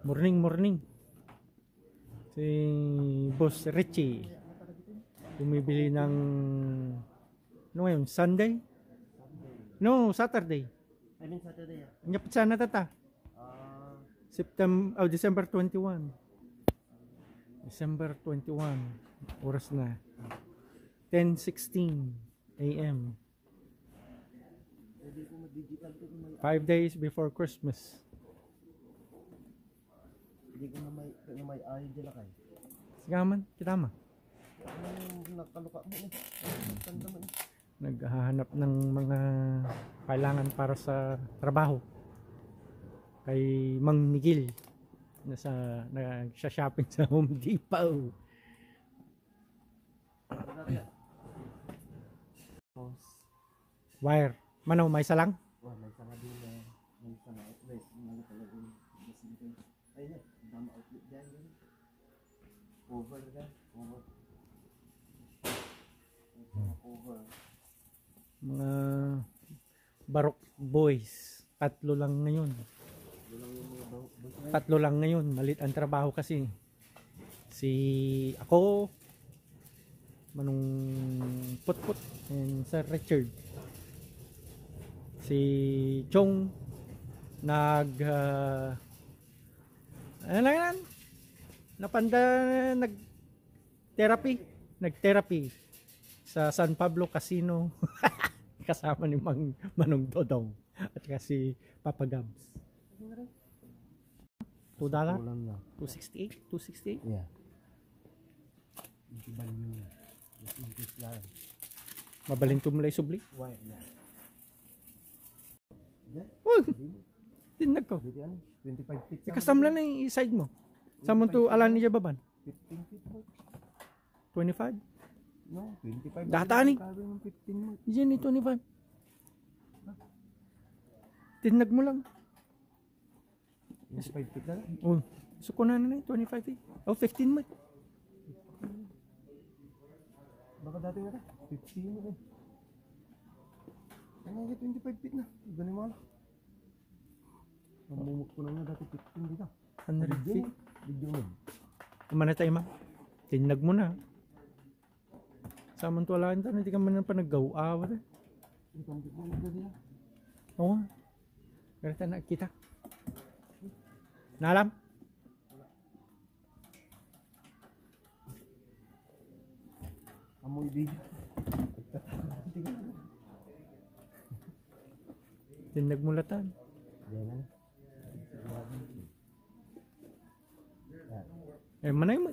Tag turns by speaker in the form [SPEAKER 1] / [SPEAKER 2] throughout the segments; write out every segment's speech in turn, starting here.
[SPEAKER 1] Morning, morning. Si Boss Richie. Bumibili ng ano ngayon? Sunday? No, Saturday.
[SPEAKER 2] I mean Saturday.
[SPEAKER 1] Nyapit sana tata. December 21. December 21. Oras na. 10:16 AM. 5 days before Christmas.
[SPEAKER 2] Hindi ko na may ayaw dyan kay.
[SPEAKER 1] Sigaman, kita ma.
[SPEAKER 2] Nakaluka mo eh. Tanda mo eh.
[SPEAKER 1] Naghahanap ng mga kailangan para sa trabaho. Kay Mang Miguel. Nag-shopping sa Home Depot. Wire. Manaw, may isa lang?
[SPEAKER 2] Wah, may isa nga din na. May isa nga outlet. Mga talagang ayun, dama outlet dyan. Over na. Over.
[SPEAKER 1] Mga Barok Boys. Tatlo lang ngayon. Tatlo lang ngayon. Malit ang trabaho kasi. Si ako, Manong Putput, and Sir Richard. Si Chong nag-therapy sa San Pablo Casino kasama ni Manong Dodong at si Papa Gabs. $2? 268? 268?
[SPEAKER 2] Yeah.
[SPEAKER 1] Mabalin tumulay subli.
[SPEAKER 2] Why?
[SPEAKER 1] Uy! Tinag ko.
[SPEAKER 2] 25 feet.
[SPEAKER 1] Ikasamla na yung side mo. Samon to alan niya baban?
[SPEAKER 2] 15 feet po.
[SPEAKER 1] 25?
[SPEAKER 2] No, 25.
[SPEAKER 1] Datani.
[SPEAKER 2] 15 mo.
[SPEAKER 1] Diyan ni 25. Tinag mo lang.
[SPEAKER 2] 25 feet na.
[SPEAKER 1] Oh, sukunan na 25 feet. Oh, 15 mo.
[SPEAKER 2] Baka dati nga 15 mo eh. Ano nga 25 feet na. Ganun mo lang. Namumuk ko na nga dati 15 dito.
[SPEAKER 1] 100 feet.
[SPEAKER 2] Video mo.
[SPEAKER 1] Kumana tayo ma. Tinag mo na. Samantalaan tayo. Hindi ka man pa nag-gawa. Oo. Pero tayo nakikita. Nalam?
[SPEAKER 2] Amoy video.
[SPEAKER 1] Tinag mo latan.
[SPEAKER 2] Yan.
[SPEAKER 1] Manay mo.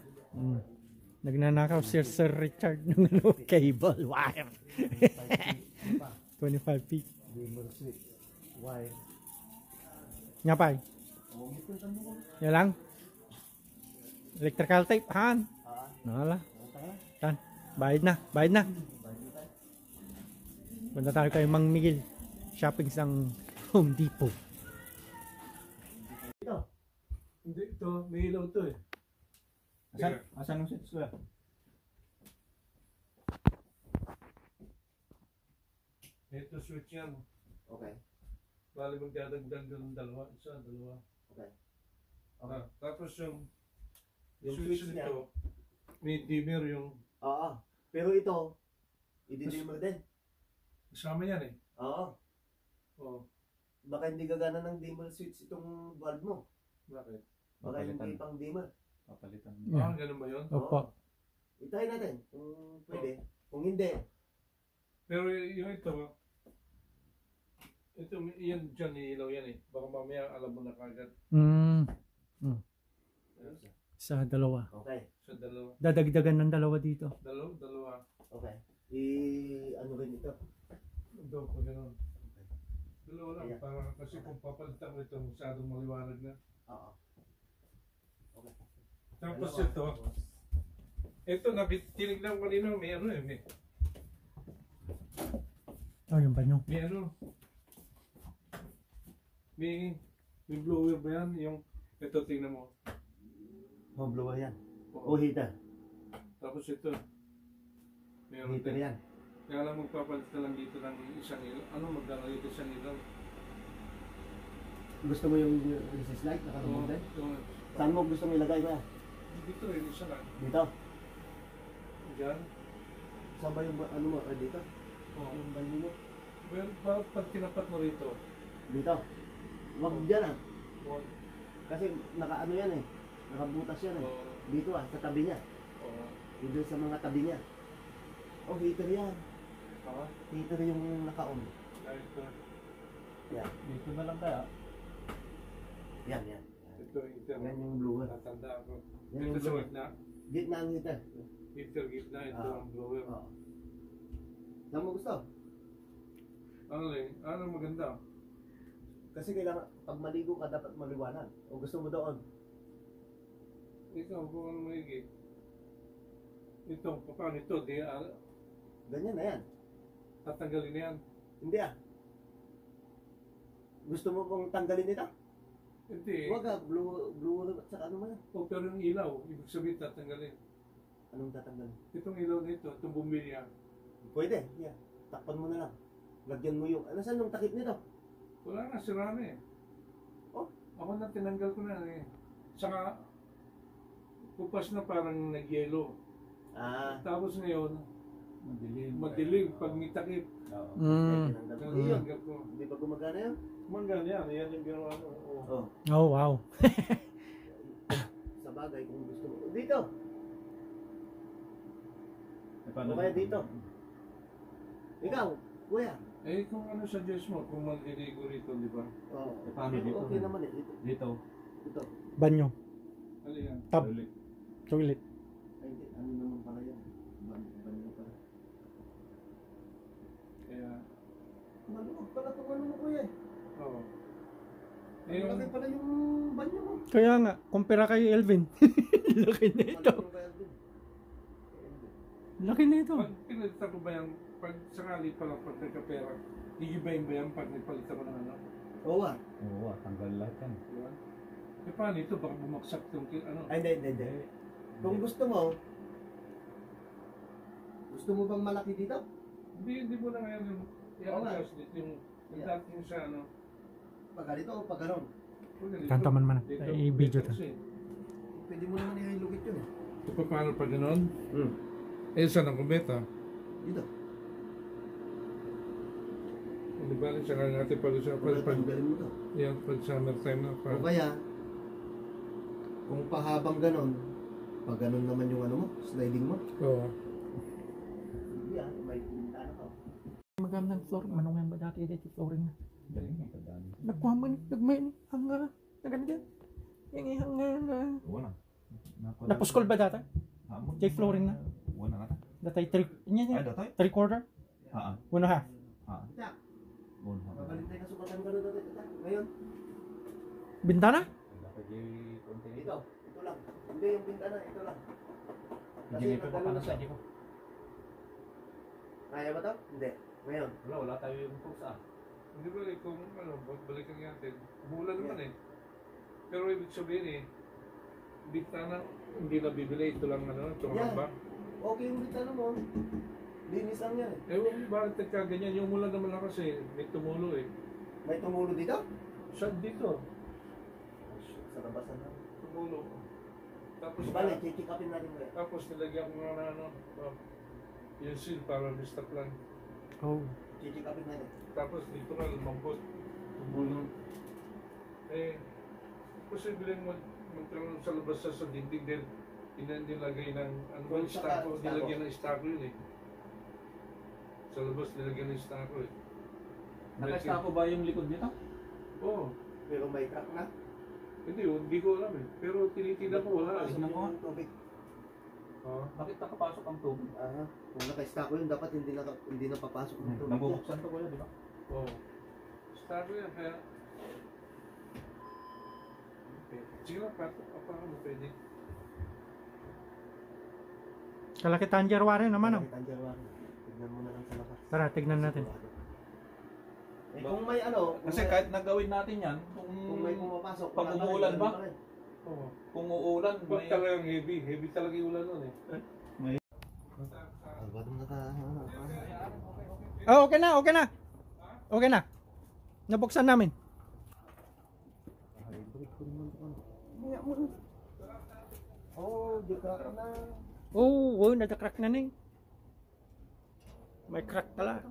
[SPEAKER 1] Nagnanakaw si Sir Richard ng cable wire. 25 feet.
[SPEAKER 2] Wire.
[SPEAKER 1] Nyapay. Yan lang. Electrical tape, han. Nala. Tan. Bayad na. Punta tayo kay Mang Miguel. Shopping sa Home Depot.
[SPEAKER 3] Hindi, ito. May ilaw ito eh.
[SPEAKER 2] Asan ang switch ko?
[SPEAKER 3] Ito switch yan.
[SPEAKER 2] Okay.
[SPEAKER 3] Bali magdadagdag ng dalawa. Isa, dalawa.
[SPEAKER 2] Okay.
[SPEAKER 3] Tapos yung
[SPEAKER 2] switch
[SPEAKER 3] switch
[SPEAKER 2] niya.
[SPEAKER 3] nito, may dimmer yung
[SPEAKER 2] Oo. Pero ito, i-dimmer din.
[SPEAKER 3] kasama yan eh.
[SPEAKER 2] Oo.
[SPEAKER 3] Oh,
[SPEAKER 2] Baka hindi gagana ng dimmer switch itong bulb mo.
[SPEAKER 3] bakit?
[SPEAKER 2] Baka hindi pang dimmer.
[SPEAKER 4] Papalitan.
[SPEAKER 3] Ah, ganun ba yun?
[SPEAKER 1] Opo.
[SPEAKER 2] Itry natin kung pwede. Kung hindi,
[SPEAKER 3] Pero yung ito, yan dyan ilaw yan eh. Baka mamaya alam mo na kagad
[SPEAKER 1] Sa dalawa.
[SPEAKER 2] okay.
[SPEAKER 3] sa dalawa.
[SPEAKER 1] Dadagdagan ng dalawa dito.
[SPEAKER 3] Dalawa.
[SPEAKER 2] Okay. Ano rin ito?
[SPEAKER 3] Daw pa ganun. Dalawa lang.
[SPEAKER 2] Ayan.
[SPEAKER 3] Para kasi kung papalitan mo ito, masyadong maliwanag na.
[SPEAKER 2] Oo. Okay.
[SPEAKER 3] Tapos
[SPEAKER 2] Dalawa.
[SPEAKER 3] ito tinignan ko kanina, may ano eh.
[SPEAKER 1] Oh, yung banyo.
[SPEAKER 3] May ano? May blower ba yan? Yung, ito tingnan mo.
[SPEAKER 2] Home blower yan. O heater.
[SPEAKER 3] Tapos ito. Meron
[SPEAKER 2] Heater
[SPEAKER 3] din.
[SPEAKER 2] yan.
[SPEAKER 3] Kaya lang magpapalit na lang dito ng isang ilaw. Ano magdalagay isang ilaw?
[SPEAKER 2] Gusto mo yung recess light? Nakalumog din?
[SPEAKER 3] Yung
[SPEAKER 2] Saan mo gusto ilagay ba?
[SPEAKER 3] Dito rin, isa lang.
[SPEAKER 2] Dito?
[SPEAKER 3] Diyan.
[SPEAKER 2] Saan ba yung ano mo? Dito?
[SPEAKER 3] Oo.
[SPEAKER 2] Yung banyo mo?
[SPEAKER 3] Well, pag tinapat mo rito,
[SPEAKER 2] Dito? Wag dyan ah.
[SPEAKER 3] one,
[SPEAKER 2] Kasi nakaano yan eh. Nakabutas yan eh.
[SPEAKER 3] Oo.
[SPEAKER 2] Dito ah, sa tabi niya.
[SPEAKER 3] Oo.
[SPEAKER 2] Dito sa mga tabi niya. Oh, heater yan.
[SPEAKER 3] Ha?
[SPEAKER 2] Heater yung naka-on.
[SPEAKER 3] Kahit ito.
[SPEAKER 2] Yan.
[SPEAKER 1] Dito na lang kaya.
[SPEAKER 2] Yan, yan.
[SPEAKER 3] Ito, heater.
[SPEAKER 2] Yan yung blower.
[SPEAKER 3] Natanda ako.
[SPEAKER 2] Yan
[SPEAKER 3] Ito
[SPEAKER 2] yung
[SPEAKER 3] sa
[SPEAKER 2] blower.
[SPEAKER 3] gitna.
[SPEAKER 2] Gitna ang heater.
[SPEAKER 3] Heater, gitna. Ito
[SPEAKER 2] Ah.
[SPEAKER 3] ang blower.
[SPEAKER 2] Oo. Saan mo gusto?
[SPEAKER 3] Ano rin? Ano maganda?
[SPEAKER 2] Kasi kailangan, pag maligo ka, dapat maliwanag. O gusto mo doon?
[SPEAKER 3] Ikaw, kung ano maigi. Ito, paano ito? Di,
[SPEAKER 2] Ganyan na yan.
[SPEAKER 3] tatanggalin na yan.
[SPEAKER 2] Hindi ah. Gusto mo pong tanggalin ito?
[SPEAKER 3] Hindi.
[SPEAKER 2] Huwag ah, blue at saka ano man yan.
[SPEAKER 3] O, pero yung ilaw, ibig sabihin tatanggalin.
[SPEAKER 2] Anong tatanggalin?
[SPEAKER 3] Itong ilaw nito, itong bumilya.
[SPEAKER 2] Pwede, yan. Takpan mo na lang. Lagyan mo yung, ano saan yung takip nito?
[SPEAKER 3] Wala na, sira na eh.
[SPEAKER 2] Oh?
[SPEAKER 3] Ako na, tinanggal ko na eh. Saka, kupas na parang nag-yellow.
[SPEAKER 2] Ah.
[SPEAKER 3] Tapos ngayon,
[SPEAKER 1] Madilim.
[SPEAKER 3] madilim pag may takip.
[SPEAKER 1] Mm.
[SPEAKER 2] Tinanggal ko. Iyon.
[SPEAKER 3] Tinanggal ko.
[SPEAKER 2] Hindi ba gumagana yun?
[SPEAKER 3] Manggan yan, yan yung ginawa ko. Oo.
[SPEAKER 2] Oh.
[SPEAKER 1] Oh, wow.
[SPEAKER 2] Sa bagay kung gusto mo. Dito. O kaya dito. Ikaw, kuya.
[SPEAKER 3] Eh, kung ano suggest mo, kung maliligo rito, di ba?
[SPEAKER 2] Oh.
[SPEAKER 1] paano
[SPEAKER 2] Okay,
[SPEAKER 1] dito?
[SPEAKER 2] okay naman eh. Dito.
[SPEAKER 1] Dito.
[SPEAKER 2] Dito.
[SPEAKER 1] Banyo.
[SPEAKER 3] Ano yan?
[SPEAKER 1] Tab. Toilet.
[SPEAKER 2] Ay, hindi. Ano naman pala yan? Banyo pala.
[SPEAKER 3] Kaya,
[SPEAKER 2] Maluwag pala itong ano mo kuya.
[SPEAKER 3] oo.
[SPEAKER 2] Ang
[SPEAKER 3] Eh,
[SPEAKER 2] laki pala yung banyo mo.
[SPEAKER 1] Kaya nga, kumpira kay Elvin. Laki na ito.
[SPEAKER 2] Malaki yung kaya din.
[SPEAKER 1] Laki na ito.
[SPEAKER 3] pag pinalitan ko ba yan, pag sakali pa lang pag nagkapera, igibayin ba yan pag nagpalitan ko ng ano?
[SPEAKER 2] Oo ah.
[SPEAKER 1] Oo, tanggal lahat yan.
[SPEAKER 3] Di ba? Eh, paano ito? Baka bumagsak yung ano?
[SPEAKER 2] Ay, hindi. Kung gusto mo bang malaki dito?
[SPEAKER 3] Hindi mo na ngayon yung
[SPEAKER 2] Oo nga.
[SPEAKER 3] yung
[SPEAKER 2] Yeah.
[SPEAKER 3] dating sa ano.
[SPEAKER 2] Pag ganito o pag ganon?
[SPEAKER 1] Kantaman man.
[SPEAKER 3] Dito,
[SPEAKER 1] Ay, video to.
[SPEAKER 3] kasi.
[SPEAKER 2] Pwede mo naman i-lugit yun eh.
[SPEAKER 3] Ito paano pag gano'n? Eh, saan ang kumeta?
[SPEAKER 2] Dito.
[SPEAKER 3] Di ba rin saka natin pag-usapan pag
[SPEAKER 2] Tanggalin mo to.
[SPEAKER 3] yan, pag summer time na
[SPEAKER 2] O
[SPEAKER 3] pa.
[SPEAKER 2] kaya, kung pahabang ganon, pag ganon naman yung ano mo, sliding mo.
[SPEAKER 3] Oo.
[SPEAKER 2] Hindi ah, may bintana ka.
[SPEAKER 1] Magandang floor. Manong yan ba dati dito flooring na? Nagkuha mo ni. Nagmain. Hanga. Naganda. Yung hanga na.
[SPEAKER 4] Wala.
[SPEAKER 1] Napuskol ba dati? Jay flooring na.
[SPEAKER 4] Wala na.
[SPEAKER 1] Datay 3. Yan
[SPEAKER 4] Ay,
[SPEAKER 1] yan.
[SPEAKER 4] datoy?
[SPEAKER 1] 3/4.
[SPEAKER 4] Haa.
[SPEAKER 1] 1/2.
[SPEAKER 4] Haa.
[SPEAKER 2] Tiyak,
[SPEAKER 4] Wala.
[SPEAKER 2] babalintay na sukatan ganon dati. Ngayon,
[SPEAKER 1] Bintana?
[SPEAKER 2] ito lang. Hindi yung bintana, ito lang. Kasi
[SPEAKER 1] Hindi pa
[SPEAKER 2] nagganon na
[SPEAKER 1] sa
[SPEAKER 2] siya.
[SPEAKER 1] ko.
[SPEAKER 2] Kaya ba to? Hindi. Ngayon.
[SPEAKER 4] Wala tayo yung pusa.
[SPEAKER 3] Hindi ba rin kung ano, balikan natin. Umulan naman eh. Pero ibig sabihin eh, bintana, hindi na bibili. Ito lang ano, ito
[SPEAKER 2] Yan.
[SPEAKER 3] lang ba?
[SPEAKER 2] Okay yung bintana mo. Linis lang yan eh.
[SPEAKER 3] Ewan ko bakit nagkaganyan. Yung umulan naman lang kasi, may tumulo eh.
[SPEAKER 2] May tumulo dito?
[SPEAKER 3] Saan dito?
[SPEAKER 2] Sa labasan lang.
[SPEAKER 3] Tumulo. Tapos,
[SPEAKER 2] Bale, check-upin natin mo yan.
[SPEAKER 3] tapos nilagyan ko nga na ano, yung seal para mistap lang.
[SPEAKER 1] Oh.
[SPEAKER 2] Check-upin natin.
[SPEAKER 3] Tapos dito nga lumambot. Tumulo. Eh, posibleng magkaroon sa labas sa dingding din. Nilagay ng ano ba,
[SPEAKER 2] Kung saka-
[SPEAKER 3] stako. Nilagyan ng stako yun eh. Sa labas nilagyan ng stako eh.
[SPEAKER 4] Nakastako ba yung likod nito?
[SPEAKER 3] Oo.
[SPEAKER 2] Pero may crack na.
[SPEAKER 3] Hindi ko alam eh. Pero tinitignan ko wala eh.
[SPEAKER 2] Pasok yung tubig.
[SPEAKER 3] Oo.
[SPEAKER 4] Bakit nakapasok ang tubig?
[SPEAKER 2] Aha. Kung naka-stako yun, dapat hindi na papasok ng tubig.
[SPEAKER 4] Nabubuksan to kuya, di ba?
[SPEAKER 3] Oo. Stako yan kaya... Okay. Sige lang, paano pwede?
[SPEAKER 1] Kalaki tangerware naman oh.
[SPEAKER 2] Tignan mo na lang sa labas.
[SPEAKER 1] Tara, tignan natin.
[SPEAKER 2] Eh kung may ano,
[SPEAKER 4] Kasi kahit nagawin natin yan,
[SPEAKER 2] kung may pumapasok,
[SPEAKER 4] pag umuulan ba?
[SPEAKER 3] Oo.
[SPEAKER 4] Kung uulan,
[SPEAKER 3] Pag talagang heavy talaga yung ulan nun eh.
[SPEAKER 1] Oh, okay na, okay na. Okay na. Nabuksan namin.
[SPEAKER 2] Oh, di ka na.
[SPEAKER 1] Oo, oh, nagka-crack na eh. May crack pala.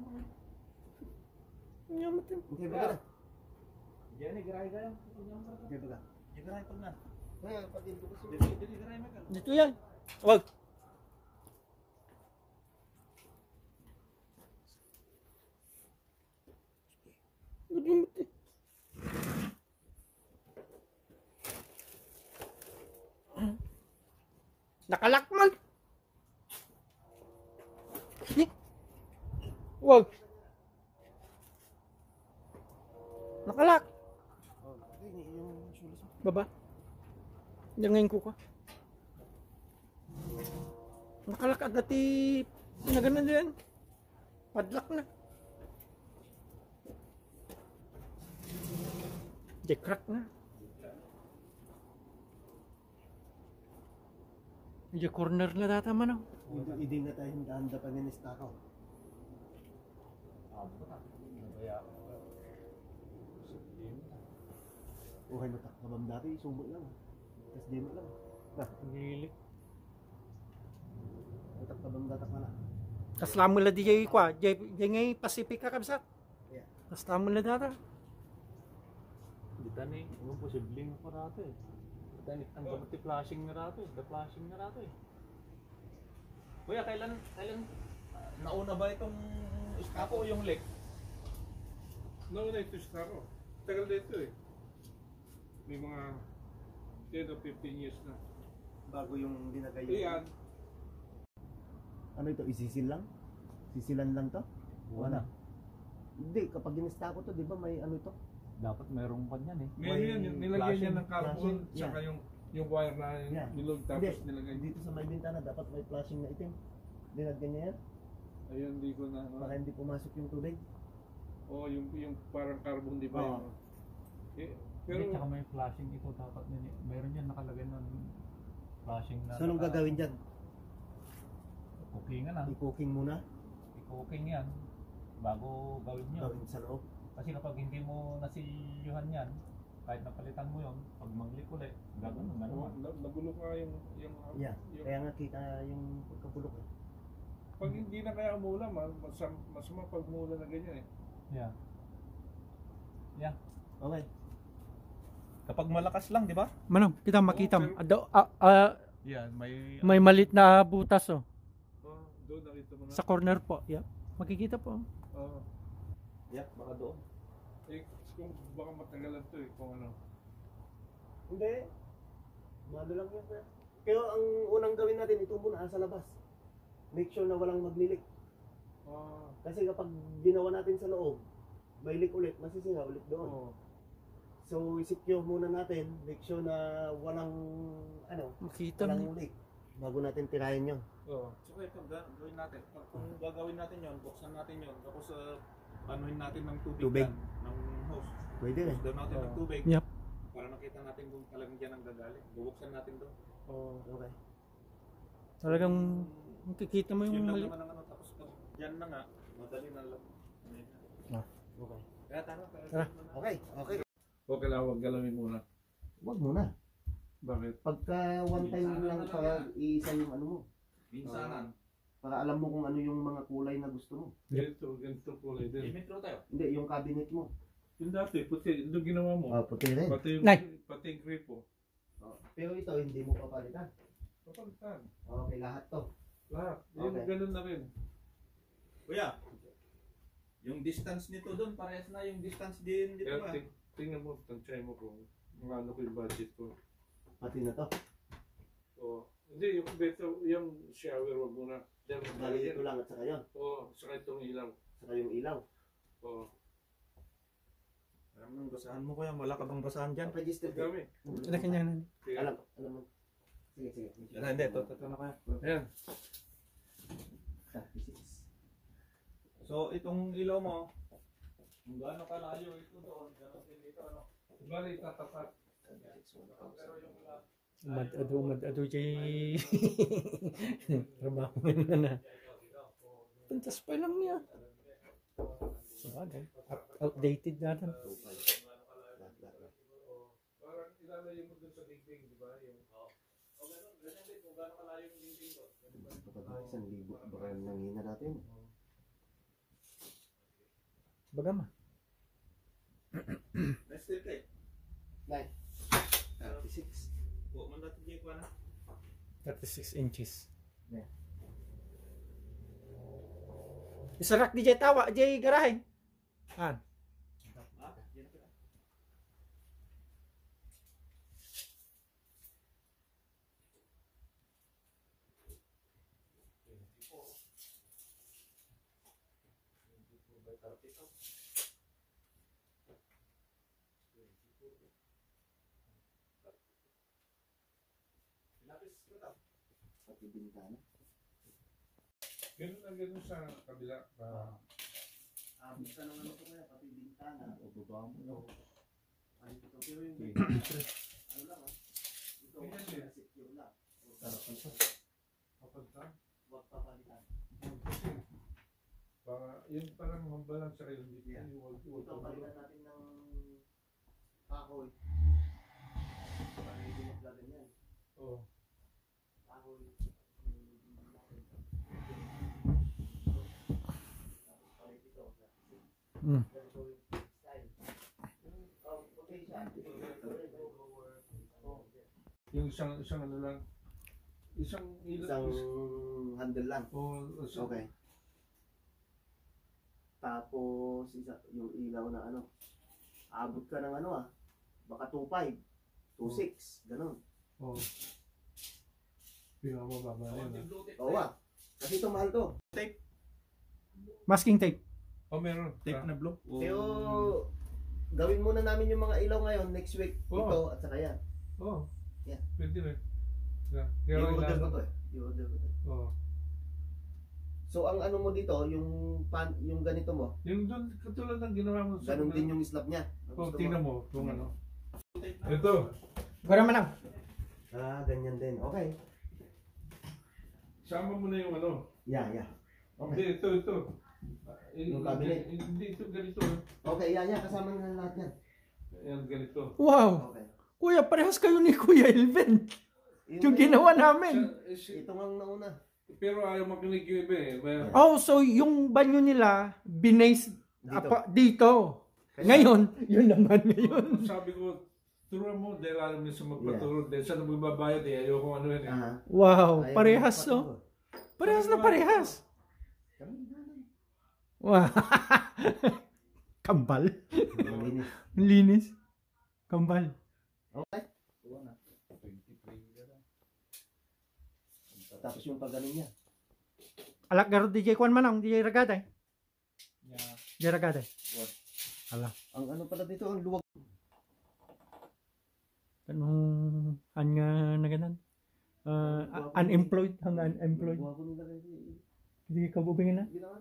[SPEAKER 1] Ang yamat yun.
[SPEAKER 2] Hindi ba ka na?
[SPEAKER 4] Diyan ni garay garay.
[SPEAKER 2] Hindi ba ka?
[SPEAKER 4] Di garay pag na.
[SPEAKER 2] Kaya, pati ko kasi.
[SPEAKER 4] Dili garay makan.
[SPEAKER 1] Dito yan. Wag. Yamat eh. Nakalak man. Wag. Nakalak.
[SPEAKER 2] Oh, ini yung sulis mo.
[SPEAKER 1] Baba. Yan ngayon ko ka. Nakalak agad na ganun din. Padlock na. Di crack na. Di corner na data man oh.
[SPEAKER 2] Hindi na tayo handa pa ng istako. Okay mo tak kabam dati, sumot lang. Tapos di mo lang.
[SPEAKER 1] Ngilik.
[SPEAKER 2] Utak kabam datak na.
[SPEAKER 1] Kaslamo la di jay kwa. Jay ngay Pacific ka kabsat.
[SPEAKER 2] Yeah.
[SPEAKER 1] Kaslamo la data.
[SPEAKER 4] Dito ni, ano posibleng ko rato eh. Dito ni, ang gamit flashing na rato eh. Flashing na rato eh. Kuya, kailan nauna ba itong istako o yung lake?
[SPEAKER 3] Nauna ito sa ako. Tagal na ito eh. May mga 10 o 15 years na.
[SPEAKER 2] Bago yung dinagay
[SPEAKER 3] Iyan,
[SPEAKER 2] Ano ito, isisil lang? Sisilan lang to?
[SPEAKER 4] Wala.
[SPEAKER 2] Hindi, kapag ginistako to, di ba may ano to?
[SPEAKER 4] Dapat mayroong pan yan eh.
[SPEAKER 3] ngayon yan, nilagyan niya ng carbon,
[SPEAKER 2] flashing,
[SPEAKER 3] saka
[SPEAKER 2] yeah.
[SPEAKER 3] yung wire na
[SPEAKER 2] Yeah.
[SPEAKER 3] nilog, tapos
[SPEAKER 2] Hindi,
[SPEAKER 3] nilagay.
[SPEAKER 2] dito sa may bintana, dapat may flashing na itim. Dinagyan niya yan,
[SPEAKER 3] Ayun, di ko na.
[SPEAKER 2] para hindi pumasok yung tubig.
[SPEAKER 3] Oh, yung parang carbon, di ba?
[SPEAKER 2] Oo.
[SPEAKER 3] Eh,
[SPEAKER 4] Pero
[SPEAKER 3] pero,
[SPEAKER 4] tsaka may flashing ito dapat yan eh. Mayroon yan nakalagay ng flashing na.
[SPEAKER 2] So, anong gagawin dyan?
[SPEAKER 4] Cookingan ah.
[SPEAKER 2] I-cooking muna,
[SPEAKER 4] I-cooking yan. Bago gawin nyo.
[SPEAKER 2] gawin sa loob.
[SPEAKER 4] Kasi kapag hindi mo nasilyuhan yan, kahit napalitan mo yun, pag mag-leak ulit, gagawin na naman.
[SPEAKER 3] nabulok nga yung
[SPEAKER 2] Yeah, kaya nga kita yung pagkabulok eh.
[SPEAKER 3] pag hindi na kaya umulan, masama pag umulan na ganyan eh.
[SPEAKER 4] Yeah. Yeah.
[SPEAKER 2] Okay.
[SPEAKER 4] Kapag malakas lang, di ba?
[SPEAKER 1] Manong, kita makita.
[SPEAKER 4] Yeah,
[SPEAKER 1] May malit na butas oh.
[SPEAKER 3] Oh, doon nakita mo na.
[SPEAKER 1] Sa corner po. Yeah. Makikita po.
[SPEAKER 3] Oh.
[SPEAKER 4] Yeah, baka doon.
[SPEAKER 3] Eh, kung baka matagalan to eh, kung ano.
[SPEAKER 2] Hindi. Malo lang yan. Kaya ang unang gawin natin, ito muna sa labas. Make sure na walang maglilik.
[SPEAKER 3] Oh.
[SPEAKER 2] Kasi kapag ginawa natin sa loob, may leak ulit, masisinga ulit doon.
[SPEAKER 3] Oh.
[SPEAKER 2] So, i-secure muna natin, make sure na walang,
[SPEAKER 1] Makita
[SPEAKER 2] walang
[SPEAKER 1] mo.
[SPEAKER 2] leak bago natin tirahin yun.
[SPEAKER 3] Oh.
[SPEAKER 4] So, ito, gawin natin. Kung gagawin natin yun, buksan natin yun. Tapos, anuhin natin ng tubig.
[SPEAKER 2] Tubig.
[SPEAKER 4] Yan, ng hose.
[SPEAKER 2] Pwede rin.
[SPEAKER 4] Doon natin ng tubig.
[SPEAKER 1] Yep.
[SPEAKER 4] Para makita natin kung talagang dyan ang gagaling. Bubuksan natin doon.
[SPEAKER 3] Oh.
[SPEAKER 2] Okay.
[SPEAKER 1] Talagang makikita mo
[SPEAKER 4] Yun
[SPEAKER 1] yung
[SPEAKER 4] lang
[SPEAKER 1] mali.
[SPEAKER 4] naman ang ano. Tapos, pag dyan na nga, madali na lang.
[SPEAKER 2] Okay.
[SPEAKER 4] Kaya tara.
[SPEAKER 1] Tara.
[SPEAKER 2] Okay. Okay.
[SPEAKER 3] Okay lang, huwag galawin muna.
[SPEAKER 2] Huwag muna.
[SPEAKER 3] Bakit?
[SPEAKER 2] Pagka one time lang para isa yung ano mo.
[SPEAKER 4] Minsanan.
[SPEAKER 2] Para alam mo kung ano yung mga kulay na gusto mo.
[SPEAKER 3] Ganito kulay din.
[SPEAKER 4] Dimitro tayo.
[SPEAKER 2] Hindi, yung cabinet mo.
[SPEAKER 3] Yung dati, puti, ito ginawa mo.
[SPEAKER 2] Puti rin.
[SPEAKER 3] Pati yung,
[SPEAKER 1] Nay.
[SPEAKER 3] pati yung gripo.
[SPEAKER 2] Pero ito, hindi mo papalitan.
[SPEAKER 3] Kapalitan.
[SPEAKER 2] Okay, lahat to.
[SPEAKER 3] Lahat. Yung
[SPEAKER 2] Okay.
[SPEAKER 3] ganun na rin.
[SPEAKER 4] Kuya, yung distance nito doon, parehas na yung distance din dito
[SPEAKER 3] Kaya
[SPEAKER 4] ba?
[SPEAKER 3] tingnan mo, tansyahin mo kung ano ko yung budget ko.
[SPEAKER 2] Pati na to.
[SPEAKER 3] So, hindi, yung shower wag muna. Diyan mo
[SPEAKER 2] Bali ito lang at saka yun.
[SPEAKER 3] Oo, saka itong ilaw.
[SPEAKER 2] Saka yung ilaw.
[SPEAKER 3] Oo.
[SPEAKER 4] Alam mo, basahan mo kuya, wala ka bang basahan dyan?
[SPEAKER 2] Register ko.
[SPEAKER 3] Kami.
[SPEAKER 1] Ito kanya na.
[SPEAKER 2] Alam mo. Sige, sige.
[SPEAKER 4] Hindi, ito na kaya.
[SPEAKER 3] Ayan.
[SPEAKER 4] So, itong ilaw mo, kung gaano kalayo ito doon, gano'n din dito, ano?
[SPEAKER 3] Bali, tatapat.
[SPEAKER 4] Pero yung
[SPEAKER 1] Mad-ado jay. Trabaho mo na. Pantas pa lang niya. Sabagay. Outdated na lang.
[SPEAKER 3] Parang ilalayo mo dun sa dingding, di ba?
[SPEAKER 4] gaano kalayo yung dingding ko.
[SPEAKER 2] Kapag 1,000, baka nanghina natin.
[SPEAKER 1] Bagama.
[SPEAKER 4] Let's do it.
[SPEAKER 2] 36.
[SPEAKER 4] Buo man natin dyan ko na.
[SPEAKER 1] 36 inches.
[SPEAKER 2] Yeah.
[SPEAKER 1] Isarak di jay tawa, jay garahe. Han.
[SPEAKER 4] Ah, yan ka.
[SPEAKER 2] Pati bintana.
[SPEAKER 3] Ganun sa kabila.
[SPEAKER 2] Basta naman ito kaya, pati bintana. O baba mo na. Ano ito? Pero yung ano lang ito,
[SPEAKER 3] Ganyan din.
[SPEAKER 2] secure lang.
[SPEAKER 3] Sarap ito. Kapag ka?
[SPEAKER 2] Huwag papalitan.
[SPEAKER 3] Kasi, yun parang mambalan sa kayo.
[SPEAKER 2] Yeah. Ito, palitan natin ng kahoy. Para hindi maglagan yan.
[SPEAKER 3] Oo.
[SPEAKER 2] Kahoy. Tapos palit ito.
[SPEAKER 1] Mm.
[SPEAKER 2] Ganito yung style. Okay siya.
[SPEAKER 3] Yung isang ano lang. Isang
[SPEAKER 2] Isang handle lang.
[SPEAKER 3] Okay.
[SPEAKER 2] Okay. Tapos yung ilaw na ano. Abot ka ng ano baka 2.5, 2.6, ganun.
[SPEAKER 3] Oo. Pinamababa rin.
[SPEAKER 2] Oo kasi ito mahal to.
[SPEAKER 1] Masking tape.
[SPEAKER 3] Meron.
[SPEAKER 4] Tape na block.
[SPEAKER 2] Pero gawin muna namin yung mga ilaw ngayon next week.
[SPEAKER 3] Oo.
[SPEAKER 2] Ito at saka yan.
[SPEAKER 3] Oo.
[SPEAKER 2] Yeah.
[SPEAKER 3] Pwede rin. Yeah. Kaya
[SPEAKER 2] I-order ko
[SPEAKER 3] ilan-
[SPEAKER 2] to I-order ko to.
[SPEAKER 3] Oo.
[SPEAKER 2] So ang ano mo dito, yung yung ganito mo,
[SPEAKER 3] Yung doon, katulad ng ginawa mo sa...
[SPEAKER 2] ganun din yung slab niya. Ang gusto mo.
[SPEAKER 3] tingnan mo kung ano. Ito.
[SPEAKER 1] Gora man lang.
[SPEAKER 2] Ganyan din. Okay.
[SPEAKER 3] Sama mo na yung ano.
[SPEAKER 2] Yeah. Okay.
[SPEAKER 3] Hindi, ito.
[SPEAKER 2] Yung cabinet?
[SPEAKER 3] Hindi, ito ganito.
[SPEAKER 2] Okay, yeah. Kasama na lahat yan.
[SPEAKER 3] Ayan, ganito.
[SPEAKER 1] Wow.
[SPEAKER 2] Okay.
[SPEAKER 1] Kuya, parehas kayo ni Kuya Elvin. Yung ginawa namin.
[SPEAKER 2] Ito nga ang nauna.
[SPEAKER 3] Pero ayaw makinig yung iba eh.
[SPEAKER 1] Oh, so yung banyo nila, binase
[SPEAKER 2] Dito.
[SPEAKER 1] dito. Ngayon, yun naman ngayon.
[SPEAKER 3] Sabi ko, turuan mo dahil alam niya sa magpaturo. Dahil sa nagbabayad eh, ayaw kong ano yun eh.
[SPEAKER 1] Wow,
[SPEAKER 2] Ayaw
[SPEAKER 1] parehas
[SPEAKER 2] mo
[SPEAKER 1] oh. Parehas na parehas.
[SPEAKER 2] Kami na.
[SPEAKER 1] Wow. Kambal.
[SPEAKER 2] Linis.
[SPEAKER 1] Linis. Kambal.
[SPEAKER 2] Okay. Tapos yung pag niya.
[SPEAKER 1] Alak garo DJ Kwan Manong, DJ Ragada.
[SPEAKER 4] Yeah.
[SPEAKER 1] DJ Ragada. Ala.
[SPEAKER 2] Ang ano pala dito, ang luwag.
[SPEAKER 1] Anong nga na ganan? Unemployed, hanggang unemployed.
[SPEAKER 2] Luwag ko nila kayo.
[SPEAKER 1] Hindi ka bubingin na?
[SPEAKER 2] Ginawa.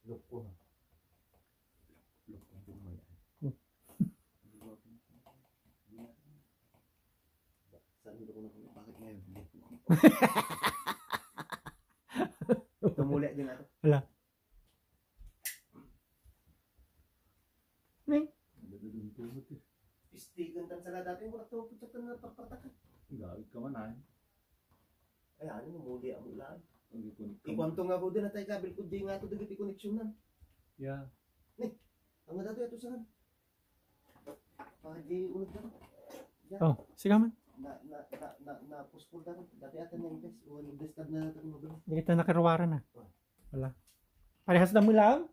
[SPEAKER 2] Look ko. Look ko mo yan. Saan dito ko na kung bakit ngayon? Tumuli din natin.
[SPEAKER 1] Ala. Ning.
[SPEAKER 2] Istigan tan sala dati mo nakto putak na papatakan.
[SPEAKER 4] Gawid ka man ay.
[SPEAKER 2] Ay ano muli ang ulan.
[SPEAKER 4] Ang ikunik ka.
[SPEAKER 2] Ikwantong ako din na tayo kabel ko di nga to dagiti koneksyonan.
[SPEAKER 4] Yeah.
[SPEAKER 2] Ang nga dato ito saan? Di unod na.
[SPEAKER 1] Oh, sige man.
[SPEAKER 2] Na puspul dapat dati ata nang bes o invest na natin mo bro.
[SPEAKER 1] Hindi kita nakarawaran na. Wala. Parehas na mo lang?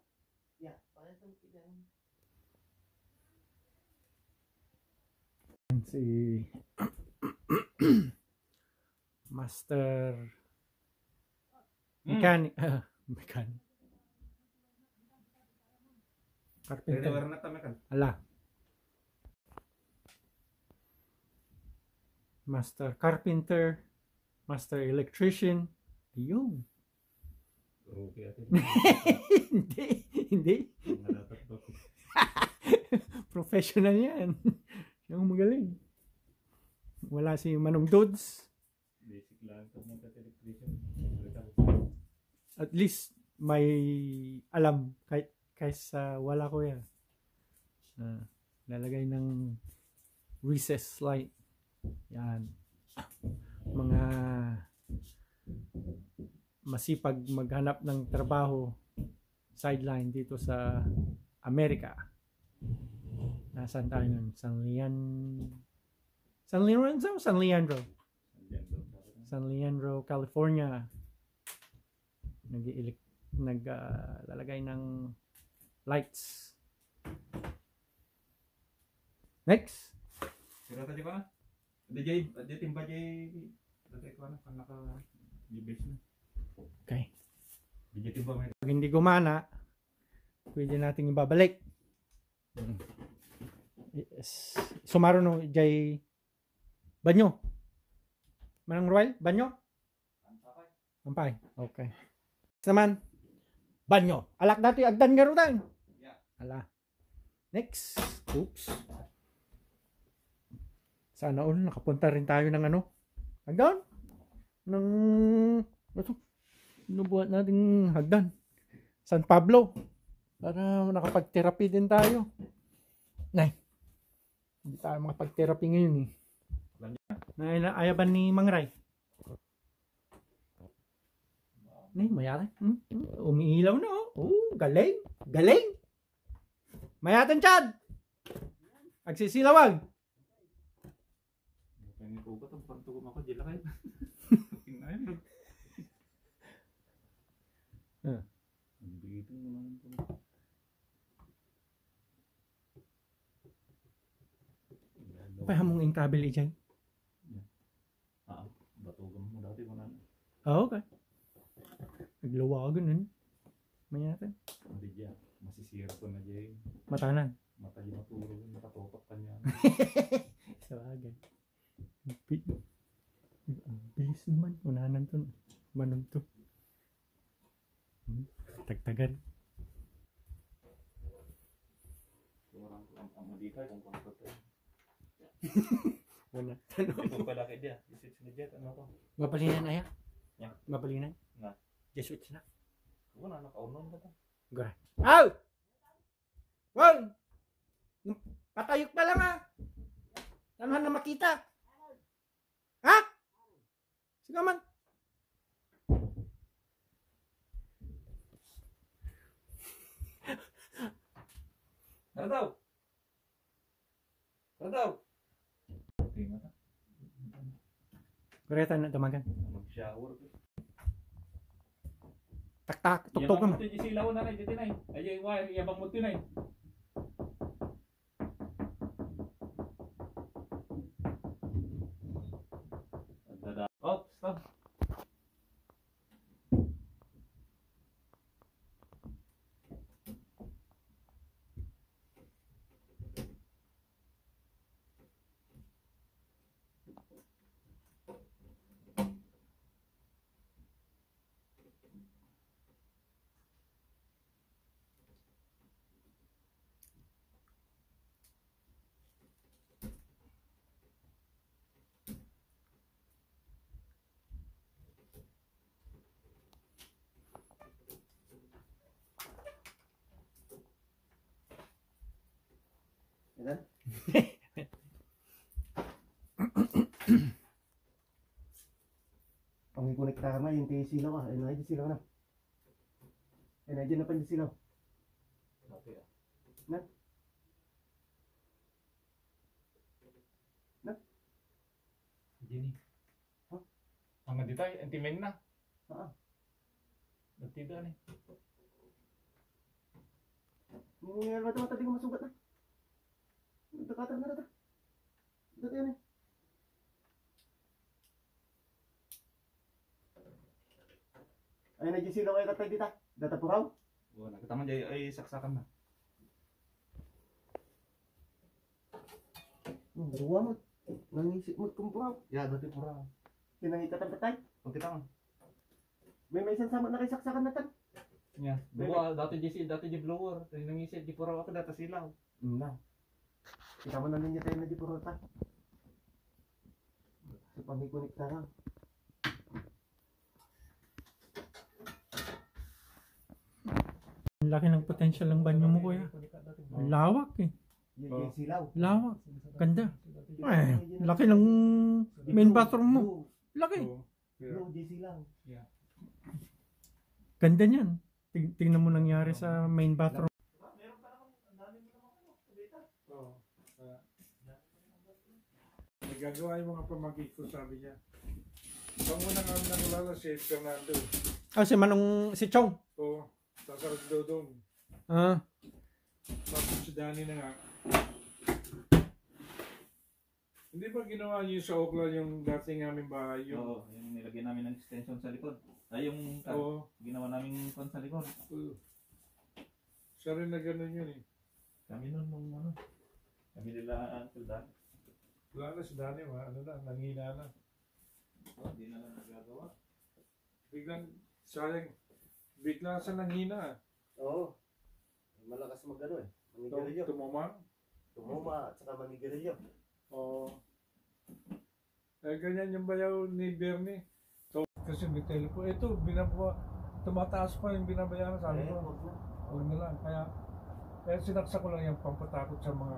[SPEAKER 2] Yeah, para sa kidan.
[SPEAKER 1] Si Master Mechanic. Mechanic. Carpenter.
[SPEAKER 4] na tama kan.
[SPEAKER 1] Ala. Master Carpenter. Master Electrician. Yun.
[SPEAKER 4] Okay ate.
[SPEAKER 1] Hindi. Professional yan. Yung magaling. Wala si Manong Dudes.
[SPEAKER 4] Basic lang ito ng electrician.
[SPEAKER 1] At least may alam kahit kaysa wala ko yan. Lalagay ng recess light. Yan. Mga masipag maghanap ng trabaho sideline dito sa Amerika. Nasaan tayo nun? San Leandro, California. Naglalagay ng lights. Next.
[SPEAKER 4] Sira tadi ko na. DJ timba jay dati ko na naka di-base na.
[SPEAKER 1] Okay.
[SPEAKER 4] DJ timba may
[SPEAKER 1] Pag hindi gumana, pwede nating ibabalik. Sumaro no jay banyo. Manang Royal, banyo? Ampay. Okay. Next naman, banyo. Alak dati agdan garutan.
[SPEAKER 4] Yeah.
[SPEAKER 1] Ala. Next. Oops. Sana all nakapunta rin tayo ng ano? Hagdan? Ng ito. Nubuhat nating hagdan. San Pablo. Para nakapag-therapy din tayo. Nay. Hindi tayo makapag-therapy ngayon eh. Ayaban ni Mang Ray. Ni, mayari. Umiilaw na oh. Oh, galing. Galing. Mayatan Chad. Agsisilawag.
[SPEAKER 4] pengen ko ba tong pantugom ako dila kayo. Tingnan. Dito mo naman to.
[SPEAKER 1] Pahamong in kabel dyan.
[SPEAKER 4] Batugam mo dati ko na.
[SPEAKER 1] Okay. Naglawagan nun. Mayatan.
[SPEAKER 4] Hindi dyan. Masisira ko na dyan.
[SPEAKER 1] Matanan.
[SPEAKER 4] Mata dyan matulog. Nakatotok pa niya.
[SPEAKER 1] Sawagan. Ang bilis naman. Unahanan to. Manong to. Tagtagan.
[SPEAKER 4] Orang ang madikay kung pangkotay.
[SPEAKER 1] Wala.
[SPEAKER 4] Ito pala kay dia. Isip ni Jet ano to?
[SPEAKER 1] Mapalinan aya?
[SPEAKER 4] Ya.
[SPEAKER 1] Mapalinan?
[SPEAKER 4] Nga.
[SPEAKER 1] Just switch na.
[SPEAKER 4] Wala nakaunon ba ta?
[SPEAKER 1] Gara. Aw! Wow! Patayok pa lang ha! Tanahan na makita. Ha? Sige man.
[SPEAKER 4] Ano daw? Ano daw? Tingnan na.
[SPEAKER 1] Kureta na tumagan.
[SPEAKER 4] Mag-shower.
[SPEAKER 1] Tak-tak. Tuktok
[SPEAKER 4] Yabang
[SPEAKER 1] naman.
[SPEAKER 4] mo ito silaw na rin. Dito na eh. Ay, wire. Yabang mo ito na eh. Oh, stop.
[SPEAKER 2] Yan. Ang ikonekta ka yung tayo silaw ah. Ayun na, di silaw na. Ayun na, dyan na pa di silaw.
[SPEAKER 4] Okay ah.
[SPEAKER 2] Na? Na?
[SPEAKER 4] Gini.
[SPEAKER 2] Huh?
[SPEAKER 4] Ang dito ay anti-men na. Nagtida ni.
[SPEAKER 2] Mata-mata di ko masugat na. Nagkakatag na rata. Dito yan eh. Ayun na, di silaw ay katay dita. Data puraw.
[SPEAKER 4] Wala. Kataman dyan ay saksakan na.
[SPEAKER 2] Ruwa mo. Nangisip mo kung puraw.
[SPEAKER 4] Ya, dati pura.
[SPEAKER 2] Kinangita tang katay.
[SPEAKER 4] Pagkita ka.
[SPEAKER 2] May isang sama na kay saksakan na tan.
[SPEAKER 4] Nya. Dua dati di blower. Tay nangisip di pura ako data silaw.
[SPEAKER 2] Na. Kita mo na ninyo tayo na di puraw ta. Sa pangikonikta lang.
[SPEAKER 1] Ang laki ng potential ng banyo mo kuya. Ang lawak eh.
[SPEAKER 2] Yung silaw.
[SPEAKER 1] Lawak. Ganda. Ay, laki ng Main bathroom mo.
[SPEAKER 2] Blue,
[SPEAKER 1] Laki.
[SPEAKER 3] So, yeah.
[SPEAKER 2] blue GC lang.
[SPEAKER 1] Ganda niyan. Tingnan mo nangyari sa main bathroom.
[SPEAKER 3] Oo. Nagagawa yung mga pamangkin ko, sabi niya. Ang unang kami nakilala si Fernando.
[SPEAKER 1] Ah, si Chong.
[SPEAKER 3] Oo. Sasarag Dodong.
[SPEAKER 1] Ah,
[SPEAKER 3] Tapos si Danny na nga. Hindi ba ginawa niyo sa Oakland yung dating aming bahay?
[SPEAKER 4] Oo, yung nilagyan namin ng extension sa likod. Ay, yung
[SPEAKER 3] Oo.
[SPEAKER 4] ginawa namin kon sa likod.
[SPEAKER 3] Siya rin na gano'n yun eh.
[SPEAKER 4] Kami nun nung ano. Kami nila Uncle Dan.
[SPEAKER 3] Wala na si Danny, ano na, nanghina na.
[SPEAKER 4] Hindi na lang nagagawa.
[SPEAKER 3] Biglang, sayang, bigla sa nanghina.
[SPEAKER 2] Oo. Malakas magano eh. Manigarilyo.
[SPEAKER 3] Tumama.
[SPEAKER 2] Tumuma at saka manigarilyo.
[SPEAKER 3] Oo. Eh, ganyan yung bayaw ni Bernie. So, kasi may telepo. Ito, tumataas pa yung binabayaran. Sabi ko,
[SPEAKER 2] Huwag na.
[SPEAKER 3] huwag na lang. Kaya sinaksa ko lang yung pampatakot sa mga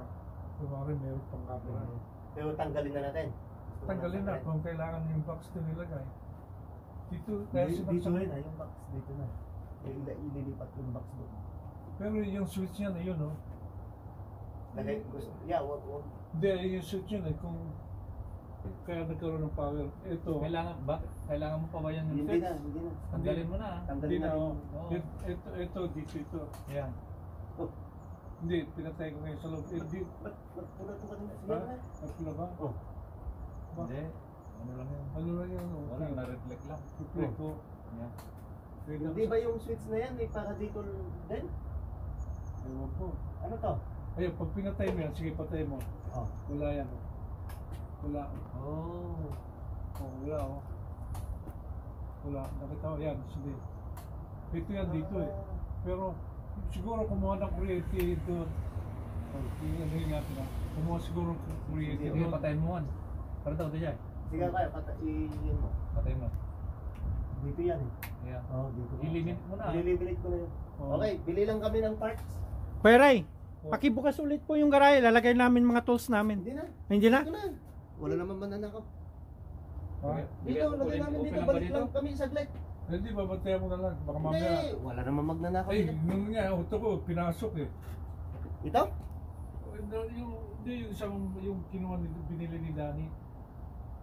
[SPEAKER 3] kumari, mayroon pang camera.
[SPEAKER 2] Pero tanggalin na natin.
[SPEAKER 3] Tanggalin na kung kailangan yung box na nilagay. Dito, kaya
[SPEAKER 2] Dito
[SPEAKER 3] sinaksa.
[SPEAKER 2] rin yung box. Dito na. Ililipat yung box doon.
[SPEAKER 3] Pero yung switch niya na yun, oh.
[SPEAKER 2] Dahil, yeah, wag.
[SPEAKER 3] Hindi, yung switch yun eh. Kung kaya nagkaroon ng power. Ito.
[SPEAKER 4] Kailangan mo pa ba yan yung
[SPEAKER 2] Hindi
[SPEAKER 4] fix?
[SPEAKER 2] na, hindi na.
[SPEAKER 4] Tanggalin mo na.
[SPEAKER 2] Tanggalin
[SPEAKER 3] Hindi
[SPEAKER 2] na
[SPEAKER 3] na,
[SPEAKER 2] rin.
[SPEAKER 3] oh.
[SPEAKER 4] Oo.
[SPEAKER 3] Ito, dito.
[SPEAKER 4] Yan.
[SPEAKER 2] Oh,
[SPEAKER 3] Hindi, pinatay ko ngayon sa loob. Di,
[SPEAKER 2] ba't pula ito kanina? Sige
[SPEAKER 3] ha?
[SPEAKER 2] na.
[SPEAKER 3] Nagpula ba?
[SPEAKER 2] Oh,
[SPEAKER 3] Ba?
[SPEAKER 4] Hindi. Ano lang yan?
[SPEAKER 3] Ano lang yan? Oh.
[SPEAKER 4] Wala, na-reflect lang.
[SPEAKER 3] I-play ko.
[SPEAKER 4] Yan.
[SPEAKER 2] hindi ba yung switch na yan may para dito din?
[SPEAKER 3] Ewan ko.
[SPEAKER 2] Ano to?
[SPEAKER 3] Ayun, pag pinatay mo yan, sige patay mo.
[SPEAKER 2] Oh.
[SPEAKER 3] Wala yan. Oh. Wala.
[SPEAKER 2] Oh.
[SPEAKER 3] Oh, wala oh. Wala. Nakita ko yan. Sige. Ito yan dito eh. Pero siguro kumuha ng kuryente doon. Oh, ano yung natin ah. Kumuha siguro ng kuryente
[SPEAKER 4] Sige,
[SPEAKER 3] doon.
[SPEAKER 4] patayin mo yan. Para daw dyan.
[SPEAKER 2] Sige kaya, yun mo.
[SPEAKER 4] Patayin mo.
[SPEAKER 2] Dito yan eh.
[SPEAKER 4] Yan.
[SPEAKER 2] Oh, dito.
[SPEAKER 4] Ilimit mo na.
[SPEAKER 2] Ililiminate ko na yun.
[SPEAKER 3] Oh.
[SPEAKER 2] Okay, bili lang kami ng parts.
[SPEAKER 1] Kuya Ray, pakibukas ulit po yung garahe. Lalagay namin mga tools namin.
[SPEAKER 2] Hindi na.
[SPEAKER 1] Hindi na?
[SPEAKER 2] Dito na. Wala naman mananakap.
[SPEAKER 3] Ha?
[SPEAKER 2] Dito, lagay namin dito. Balik lang kami saglit.
[SPEAKER 3] Hindi, babantayan mo na lang. Baka mamaya.
[SPEAKER 2] Hindi, wala naman magnanakaw
[SPEAKER 3] Ay,
[SPEAKER 2] dito.
[SPEAKER 3] nung nga, auto ko, pinasok eh.
[SPEAKER 2] Ito?
[SPEAKER 3] Hindi, yung isang, yung kinuha ni, binili ni Danny.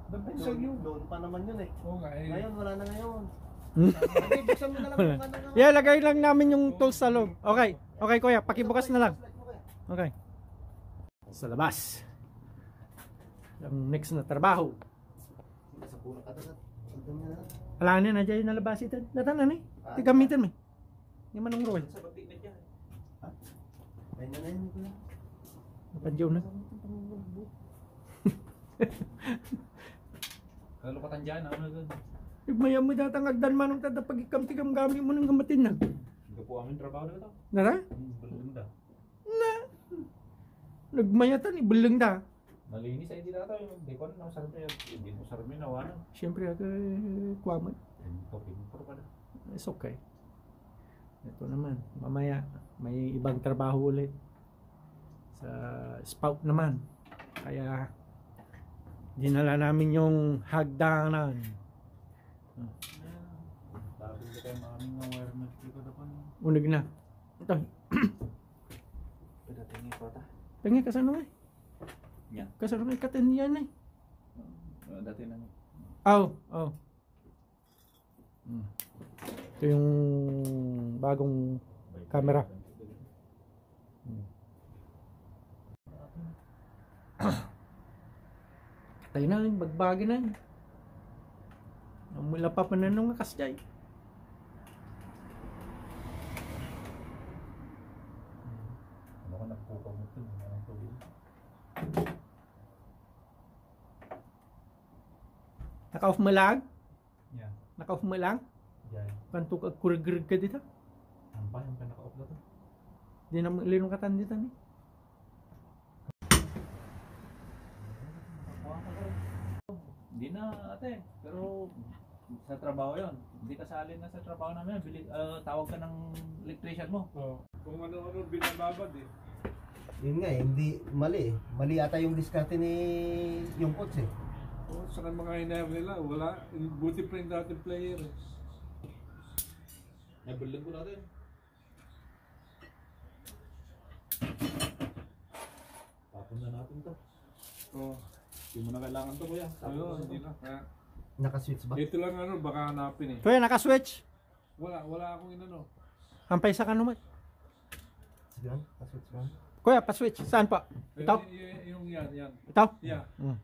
[SPEAKER 3] Nabinsan yun.
[SPEAKER 2] Doon pa naman yun eh.
[SPEAKER 3] Oo nga eh.
[SPEAKER 2] Ngayon, wala na ngayon. Okay, buksan mo na lang yung ano nga.
[SPEAKER 1] Yeah, lagay lang namin yung tools sa loob. Okay. Okay, kuya. Pakibukas na lang. Okay. Sa labas. Ang next na trabaho.
[SPEAKER 2] Sa pula ka dagat. Doon na lang.
[SPEAKER 1] Alangan na dyan na labas ito. Natanan eh. Tigamitin mo. Yung manong roll.
[SPEAKER 4] Sa batik dyan.
[SPEAKER 2] Ayun na yun. Kuya.
[SPEAKER 1] Napadyaw na.
[SPEAKER 4] Kalukatan dyan. Ano na doon?
[SPEAKER 1] Maya mo datang agdan manong tada pag ikam-tigam gamit mo ng gamatin na.
[SPEAKER 4] Hindi po amin trabaho na ito.
[SPEAKER 1] Nara?
[SPEAKER 4] Balunda.
[SPEAKER 1] Nagmayatan, ibulang da.
[SPEAKER 4] Malinis ay hindi na ito. Hindi ko na sarap na yun. Hindi mo sarap yung nawa na.
[SPEAKER 1] Siyempre, kwaman.
[SPEAKER 4] Pinto pa na.
[SPEAKER 1] It's okay. Ito naman, mamaya may ibang trabaho ulit. Sa spout naman. Kaya, dinala namin yung hagdanan.
[SPEAKER 4] Sabi ko kayo maraming mga wire na ko na pa.
[SPEAKER 1] Unig na. Ito,
[SPEAKER 4] Pinatingin ko ata.
[SPEAKER 1] tingin kasano eh.
[SPEAKER 4] Yan.
[SPEAKER 1] Kasano may katin yan eh.
[SPEAKER 4] Dati na niya.
[SPEAKER 1] Oh. Ito yung bagong camera. Tayo na, bagbagi na. Mula pa pananong nga kasjay.
[SPEAKER 4] Ano ka nagpupa mo ito? Anong tubig?
[SPEAKER 1] Naka-off mo lang?
[SPEAKER 4] Yan.
[SPEAKER 1] Naka-off mo lang?
[SPEAKER 4] Yan.
[SPEAKER 1] Kanto ka kurigrig ka dito?
[SPEAKER 4] Ang pa yung pinaka-off na to.
[SPEAKER 1] Di na linong katan dito ni.
[SPEAKER 4] Hindi na ate, pero sa trabaho yon. Hindi ka salin na sa trabaho namin. Tawag ka ng electrician mo.
[SPEAKER 3] Oh. Kung ano-ano binababad eh.
[SPEAKER 2] Yun nga eh, hindi mali eh. Mali ata yung diskarte ni yung coach eh.
[SPEAKER 3] Oh, sa mga hinair nila, wala. Buti pa yung dating player eh.
[SPEAKER 4] Nabulan ko natin. Tapon na natin to.
[SPEAKER 3] Oh,
[SPEAKER 4] Hindi mo na kailangan to, kuya.
[SPEAKER 3] ano, hindi na. Kaya,
[SPEAKER 2] Naka-switch ba?
[SPEAKER 3] ito lang ano, baka hanapin eh.
[SPEAKER 1] Kuya, naka-switch.
[SPEAKER 3] Wala akong inano.
[SPEAKER 1] Hampay sa kanuman.
[SPEAKER 2] Sige lang, naka-switch ba?
[SPEAKER 1] Kuya, pa-switch. Saan pa? Ito?
[SPEAKER 3] Yung yan.
[SPEAKER 1] Ito?
[SPEAKER 3] Yeah.
[SPEAKER 1] Mm.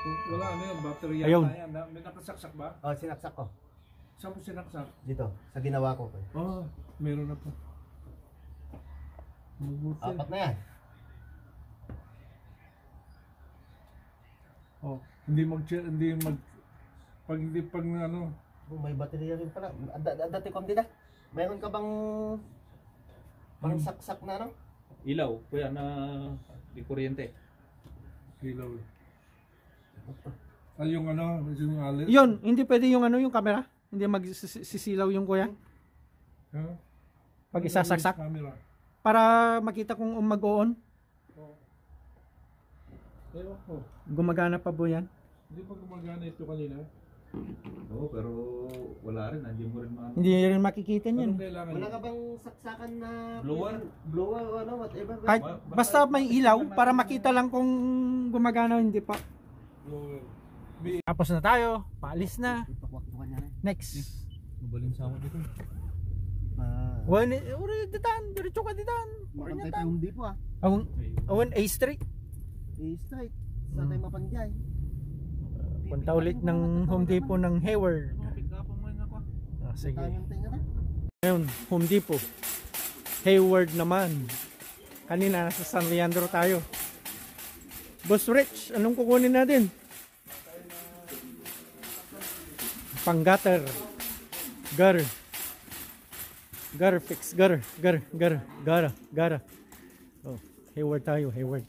[SPEAKER 3] Wala ano yan, battery
[SPEAKER 1] Ayun.
[SPEAKER 3] yata yan. May nakasaksak ba?
[SPEAKER 2] Oh, sinaksak ko.
[SPEAKER 3] Saan mo sinaksak?
[SPEAKER 2] Dito, sa ginawa ko.
[SPEAKER 3] Oh, meron na po. Mabuti.
[SPEAKER 2] Apat na yan.
[SPEAKER 3] Oh, hindi pag ano,
[SPEAKER 2] Oh, may baterya rin pala. Dati kom din ah. Meron ka bang pang saksak na ano?
[SPEAKER 4] Ilaw, kuya, na di kuryente.
[SPEAKER 3] ilaw. Ay, yung ano, yung alin.
[SPEAKER 1] Yun, hindi pwede yung ano, yung camera. Hindi magsisilaw yung kuya.
[SPEAKER 3] Ha?
[SPEAKER 1] Pag isasaksak.
[SPEAKER 3] Camera.
[SPEAKER 1] Para makita kung mag-on.
[SPEAKER 3] Oh. Ewan ko.
[SPEAKER 1] Gumagana pa po yan.
[SPEAKER 3] Hindi pa gumagana ito kanina.
[SPEAKER 4] Oo, pero wala rin. Nandiyan mo rin mga...
[SPEAKER 1] Hindi rin makikita
[SPEAKER 3] Anong
[SPEAKER 1] niyan.
[SPEAKER 3] kailangan
[SPEAKER 2] Wala
[SPEAKER 3] yun?
[SPEAKER 2] ka bang saksakan na
[SPEAKER 4] Blower?
[SPEAKER 2] blower o ano, whatever.
[SPEAKER 1] Kahit basta may ilaw para makita lang kung gumagana o hindi pa.
[SPEAKER 3] Blower.
[SPEAKER 1] Tapos na tayo. Paalis na.
[SPEAKER 2] Ipakwak-kwak niya na.
[SPEAKER 1] Next.
[SPEAKER 4] Mabaling sa ako dito.
[SPEAKER 1] Uri ditan, diretso ka ditan.
[SPEAKER 2] Makantay pa yung Home Depot ah.
[SPEAKER 1] Awan A Street.
[SPEAKER 2] Straight. Sa tayo mapangjay.
[SPEAKER 1] Punta ulit ng Home Depot ng Hayward.
[SPEAKER 4] Pick up mo nga ko.
[SPEAKER 1] Sige.
[SPEAKER 2] Tayong tinga na.
[SPEAKER 1] Ngayon, Home Depot. Hayward naman. Kanina nasa San Leandro tayo. Boss Rich, anong kukunin natin? Pang-gutter. Gutter fix. Gutter. Oh, Hayward tayo, Hayward.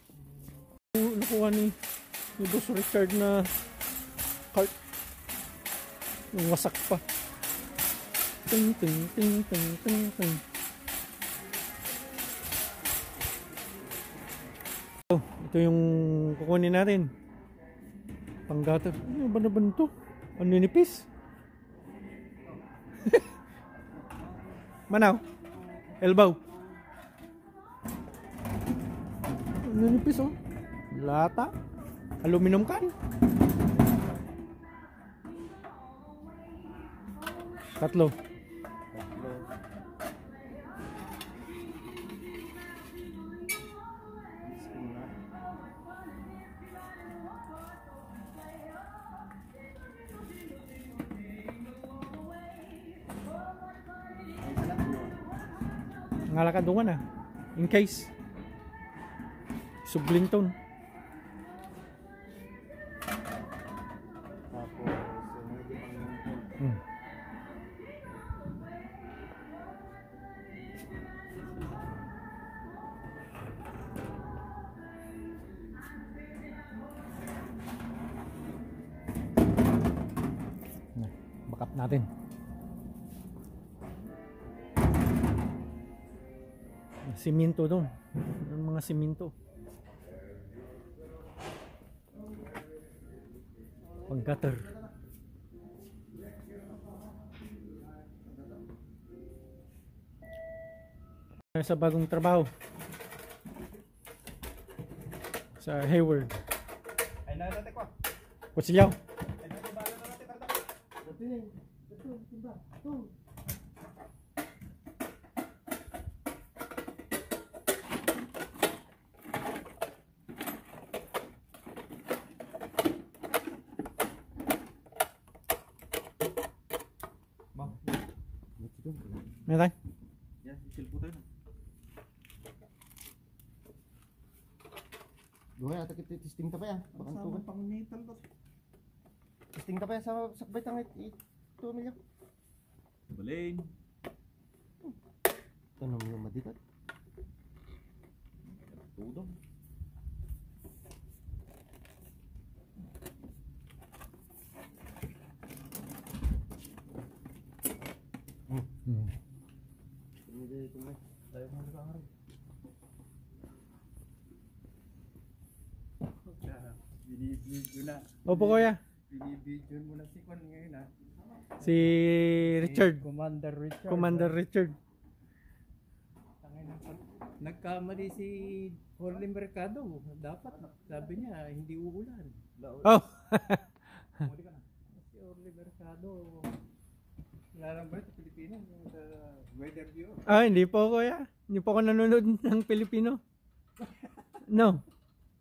[SPEAKER 1] Nakuha ni Boss Richard na cart. Yung wasak pa. Ting. Oh, ito yung kukunin natin. Pang-gutter. Ano ba naman ito? Ano nipis? Manaw. Elbow. Ano nipis oh? Lata. Aluminum can. Tatlo. Ngalakadungan ah. In case. Sublinton.
[SPEAKER 2] Tapos, medyo pang
[SPEAKER 1] Backup natin. Siminto doon. Yung mga siminto. Pang-gutter. Sa bagong trabaho. Sa Hayward.
[SPEAKER 2] Ay, nalatek ko.
[SPEAKER 1] Kutsilyaw. Meron?
[SPEAKER 4] Yan, isil po tayo.
[SPEAKER 2] Duhay, ata kita testing ta pa yan. Bakang tugan.
[SPEAKER 3] Pang metal ba?
[SPEAKER 2] Testing ta pa yan sa sakbay tangit. Ito milya.
[SPEAKER 4] Baling.
[SPEAKER 2] Tanong yung madikat.
[SPEAKER 4] Tudong.
[SPEAKER 2] Hindi ito na. Tayo mga nakaharap. Binibidyo na.
[SPEAKER 1] Opo kuya.
[SPEAKER 2] Binibidyo mo na si Kwan ngayon ha.
[SPEAKER 1] Si Richard.
[SPEAKER 2] Commander Richard.
[SPEAKER 1] Commander Richard.
[SPEAKER 2] Nagkamali si Orly Mercado. Dapat, sabi niya, hindi uulan.
[SPEAKER 1] Oh.
[SPEAKER 2] Si Orly Mercado, larang ba ito sa Pilipinas? Yung sa Weather Bureau.
[SPEAKER 1] Hindi po kuya. Hindi po ako nanonood ng Pilipino. No.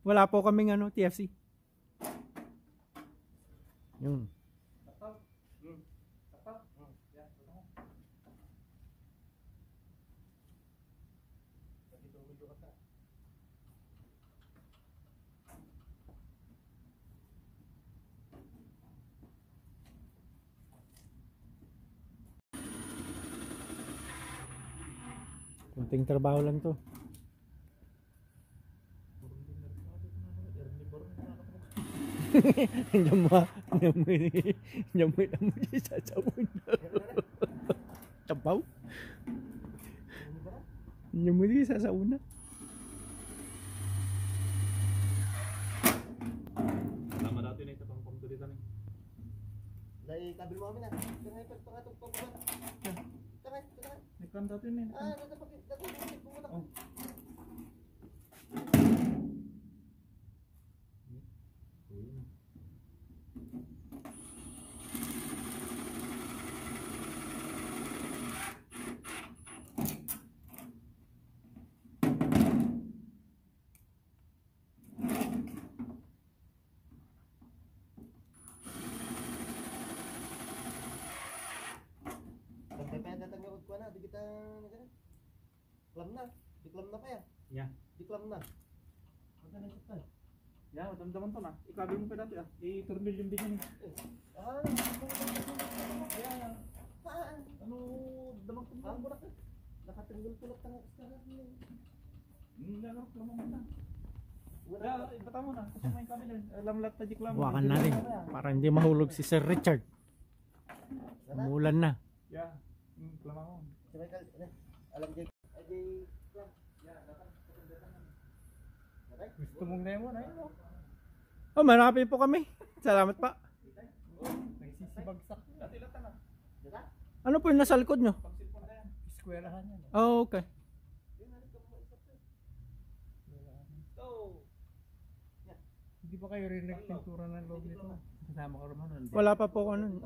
[SPEAKER 1] Wala po kaming TFC. Yun. Kunting trabaho lang to. Nyamoy sa sabon. Tabaw. Nyamoy sa sauna.
[SPEAKER 4] Tama dati na ito pang pamtulitan eh.
[SPEAKER 2] Dahil kabil mo kami na. Tangay pa itong pagkuhan. Tangay.
[SPEAKER 4] Ikan dati na eh.
[SPEAKER 2] Natapakit mo na. Pagkaya datang ko na, di kita nagana. Klam na. Di klam na pa yan.
[SPEAKER 4] Yeah.
[SPEAKER 2] Di klam na. Ano na ito?
[SPEAKER 4] Yeah, damdaman to na. Ikabi mo pa dati ah. I-turnil yung bigyan eh.
[SPEAKER 2] Yeah.
[SPEAKER 4] Ano, damang to
[SPEAKER 2] Ang burak. Nakatinggol tulad tanga sa
[SPEAKER 4] Lamang mo na. Yeah, ibata mo na. Kasi may kami din. Alam lahat na jiklam.
[SPEAKER 1] Hawakan na rin. Para hindi mahulog si Sir Richard. Umulan na.
[SPEAKER 4] Yeah. Klamang mo.
[SPEAKER 2] Alam niya. Ay,
[SPEAKER 3] Gusto mong nemo na yun.
[SPEAKER 1] Oh, marami po kami. Salamat pa.
[SPEAKER 3] Nagsisibagsak.
[SPEAKER 4] Dati lahat na.
[SPEAKER 1] Ano po yung nasa likod nyo?
[SPEAKER 4] Pag-silpon na yan.
[SPEAKER 3] Eskwelahan yan.
[SPEAKER 1] Oh, okay.
[SPEAKER 4] So,
[SPEAKER 3] Hindi ba kayo rin nagpintura ng loob nito? Kasama ko naman nun.
[SPEAKER 1] Wala pa po ako nun.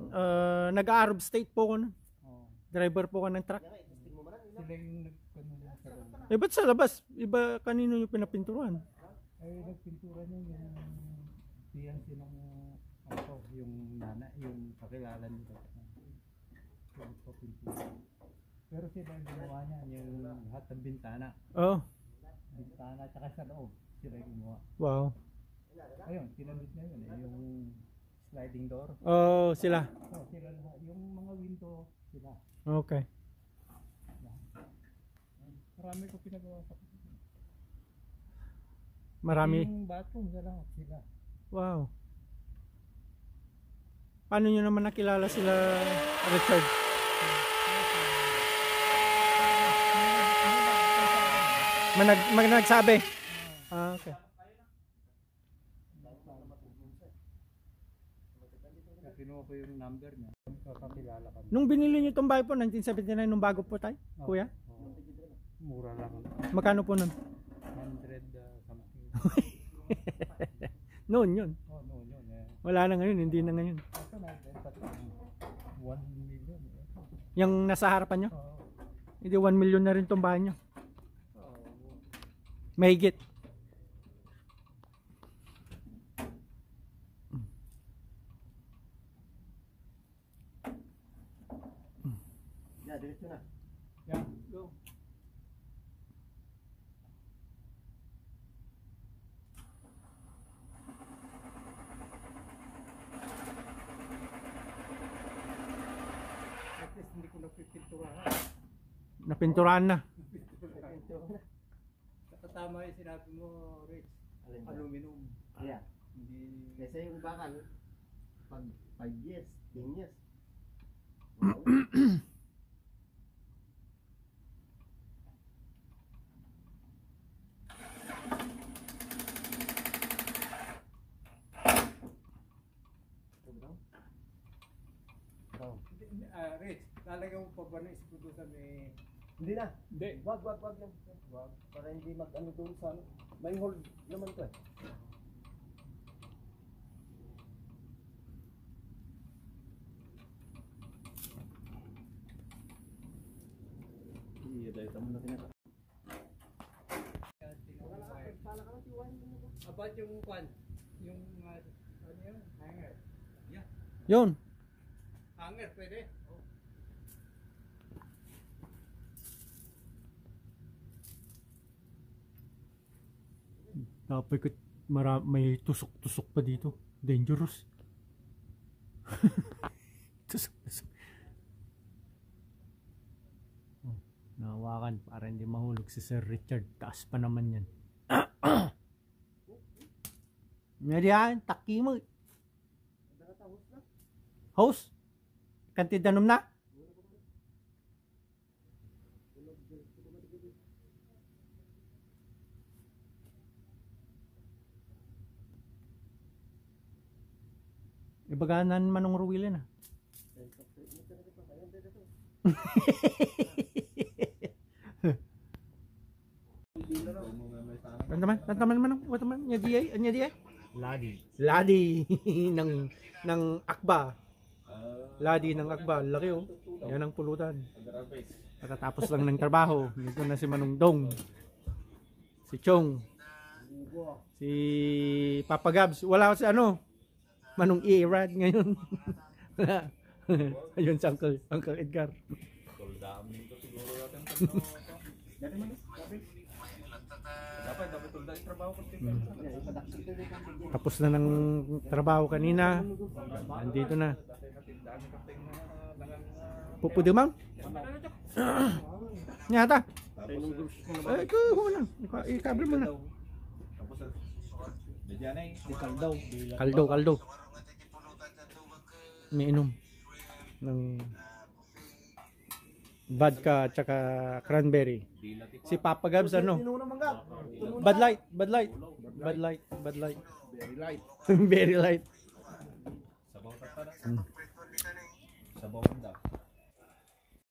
[SPEAKER 1] Nag-Arab State po ako nun.
[SPEAKER 3] Oh.
[SPEAKER 1] Driver po ako ng truck.
[SPEAKER 3] Sila yung nagpintura sa loob.
[SPEAKER 1] Ba't sa labas? Iba kanino yung pinapinturuan?
[SPEAKER 3] Ay, nagpintura niya yung fiancé ng yung nana, yung kakilala nito. Pero sila yung ginawa niya, yung lahat ng bintana.
[SPEAKER 1] Oh,
[SPEAKER 3] Bintana tsaka sa loob, sila yung gumawa.
[SPEAKER 1] wow.
[SPEAKER 3] Ayun, kinabit na yun yung sliding door.
[SPEAKER 1] Oh, sila.
[SPEAKER 3] Oh, sila lahat. Yung mga window, sila.
[SPEAKER 1] Okay.
[SPEAKER 3] Marami ko pinagawa sa
[SPEAKER 1] Marami.
[SPEAKER 3] yung bathroom sa lahat, sila.
[SPEAKER 1] Wow. Paano nyo naman nakilala sila, Richard? Nagsabi? Okay.
[SPEAKER 3] Kaya kinuha ko yung number niya. Kakakilala kami.
[SPEAKER 1] Nung binili nyo itong bahay po, 1979, nung bago po tayo, kuya?
[SPEAKER 3] Oo. Mura lang.
[SPEAKER 1] Magkano po nun?
[SPEAKER 3] 100 something.
[SPEAKER 1] Noon yun.
[SPEAKER 3] Oh, no, yun.
[SPEAKER 1] Wala na ngayon, hindi na ngayon.
[SPEAKER 3] Ito na, 1 million.
[SPEAKER 1] Yung nasa harapan nyo?
[SPEAKER 3] Oo.
[SPEAKER 1] Hindi 1 million na rin itong bahay nyo.
[SPEAKER 3] Oo.
[SPEAKER 1] Mahigit.
[SPEAKER 2] Yeah, diretso na.
[SPEAKER 3] Yeah, go.
[SPEAKER 2] At least hindi ko napipintura.
[SPEAKER 1] Napinturahan na.
[SPEAKER 3] Tama yung sinabi mo, Rich. Aluminum.
[SPEAKER 2] Yeah.
[SPEAKER 3] Hindi...
[SPEAKER 2] Kasi yung bakal, pag 5 years, 10 years.
[SPEAKER 3] Rich, lalagyan mo pa ba na isputusan eh?
[SPEAKER 2] Hindi na.
[SPEAKER 3] Hindi.
[SPEAKER 2] Wag lang. Wag. Para hindi mag-ano doon sa ano. May hold naman to eh.
[SPEAKER 4] Iya, dahil tamo na tinaka.
[SPEAKER 3] About yung kwan, yung ano yun? Hanger.
[SPEAKER 1] Yun.
[SPEAKER 3] Hanger, pwede.
[SPEAKER 1] Dapat ko may tusok-tusok pa dito. Dangerous. Tusok-tusok. Oh, nahawakan para hindi mahulog si Sir Richard. Taas pa naman yan. Nariyan, taki mo. Host? Kanti danom na? Ibaganan manong ruwilin ah. Tantaman manong, tantaman nya di ay. Ladi ng akba. Ladi ng akba, laki oh. Yan ang pulutan. Pagkatapos lang ng trabaho, dito na si Manong Dong. Si Chong. Si Papa Gabs, wala si ano. Manong Irad ngayon. Ayun si Uncle Edgar.
[SPEAKER 4] Tuldamin ko siguro natin. Dapat tulda yung trabaho ko.
[SPEAKER 1] Tapos na ng trabaho kanina. Andito na. Pupudo ma'am? Nyata. Eh, ikaw mo lang. I-cover mo na. Kaldo. May inom ng vodka at saka cranberry. Si Papa Gabs ano? Bud Light.
[SPEAKER 2] Very light.
[SPEAKER 1] Very light.
[SPEAKER 4] Sabaw ka pa na. Sabaw ka daw.